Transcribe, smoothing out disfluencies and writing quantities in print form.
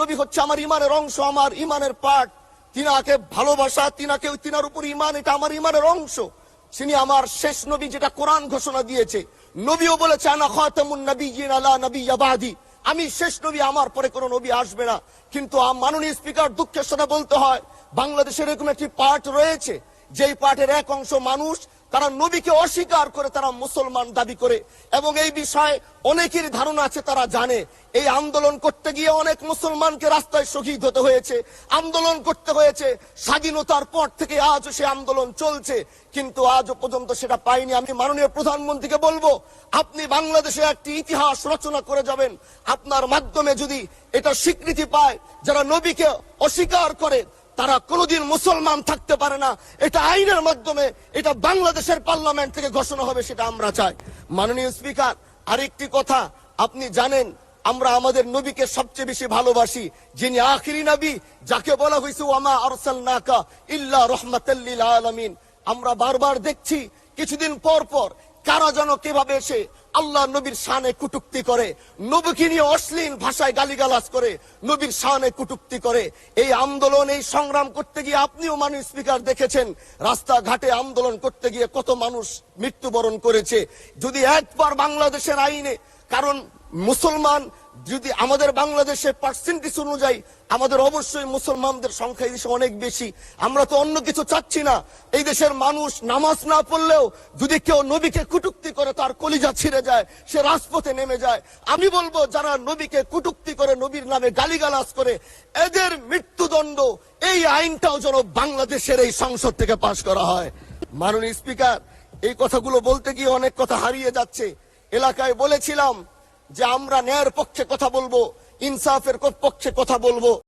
নবী হচ্ছে আমার ইমানের অংশ, আমার ইমানের পার্ট। তিনাকে ভালোবাসা, তিনার উপর ইমান, এটা আমার ইমানের অংশ। তিনি আমার শেষ নবী, যেটা কোরআন ঘোষণা দিয়েছে। নবীও বলেছে আনা খাতামুন নাবিয়্যিন লা নাবিয়্যা বাদি, আমি শেষ নবী, আমার পরে কোনো নবী আসবে না। কিন্তু মাননীয় স্পিকার, দুঃখের সাথে বলতে হয়, বাংলাদেশের এরকম একটি পার্ট রয়েছে, যেই পার্টের এক অংশ মানুষ, তারা নবীকে অস্বীকার করে, তারা মুসলমান দাবি করে। এবং এই বিষয়ে অনেকেরই ধারণা আছে, তারা জানে এই আন্দোলন করতে গিয়ে অনেক মুসলমানকে রাস্তায় শহীদ হতে হয়েছে, আন্দোলন করতে হয়েছে। স্বাধীনতার পর থেকে আজও সে আন্দোলন চলছে, কিন্তু আজও পর্যন্ত সেটা পাইনি। আমি মাননীয় প্রধানমন্ত্রীকে বলবো, আপনি বাংলাদেশে একটি ইতিহাস রচনা করে যাবেন। আপনার মাধ্যমে যদি এটা স্বীকৃতি পায়, যারা নবীকে অস্বীকার করে তারা কোনোদিন মুসলমান থাকতে পারে না, এটা আইনের মাধ্যমে, এটা বাংলাদেশের পার্লামেন্ট থেকে ঘোষণা হবে, সেটা আমরা চাই। মাননীয় স্পিকার, আরেকটি কথা, আপনি জানেন আমরা আমাদের নবীকে সবচেয়ে বেশি ভালোবাসি, যিনি আখিরি নবী, যাকে বলা হয়েছে ওয়ামা আরসালনাকা ইল্লা রাহমাতাল লিল আলামিন। আমরা বারবার দেখছি কিছুদিন পর পর কারা যেন কিভাবে এসে আল্লাহ নবীর শানে কটূক্তি করে, নবীকে নিয়ে অশ্লীল ভাষায় গালিগালাজ করে, নবীর শানে কটূক্তি করে। এই আন্দোলন, এই সংগ্রাম করতে গিয়ে আপনিও মাননীয় স্পিকার দেখেছেন, রাস্তাঘাটে আন্দোলন করতে গিয়ে কত মানুষ মৃত্যুবরণ করেছে। যদি একবার বাংলাদেশের আইনে, কারণ মুসলমান যদি আমাদের বাংলাদেশের পার্সেন্টেজ অনুযায়ী আমাদের অবশ্যই মুসলমানদের সংখ্যা এই দেশে অনেক বেশি। আমরা তো অন্য কিছু চাচ্ছি না। এই দেশের মানুষ নামাজ না পড়লেও যদি কেউ নবীকে কটূক্তি করে, তার কলিজা ছিঁড়ে যায়, সে রাজপথে নেমে যায়। আমি বলবো, যারা নবীকে কটূক্তি করে, নবীর নামে গালিগালাজ করে, এদের মৃত্যুদণ্ড, এই আইনটাও যেন বাংলাদেশের এই সংসদ থেকে পাশ করা হয়। মাননীয় স্পিকার, এই কথাগুলো বলতে গিয়ে অনেক কথা হারিয়ে যাচ্ছে। এলাকায় বলেছিলাম যে আমরা ন্যায়ের পক্ষে কথা বলবো, ইনসাফের পক্ষে কথা বলবো।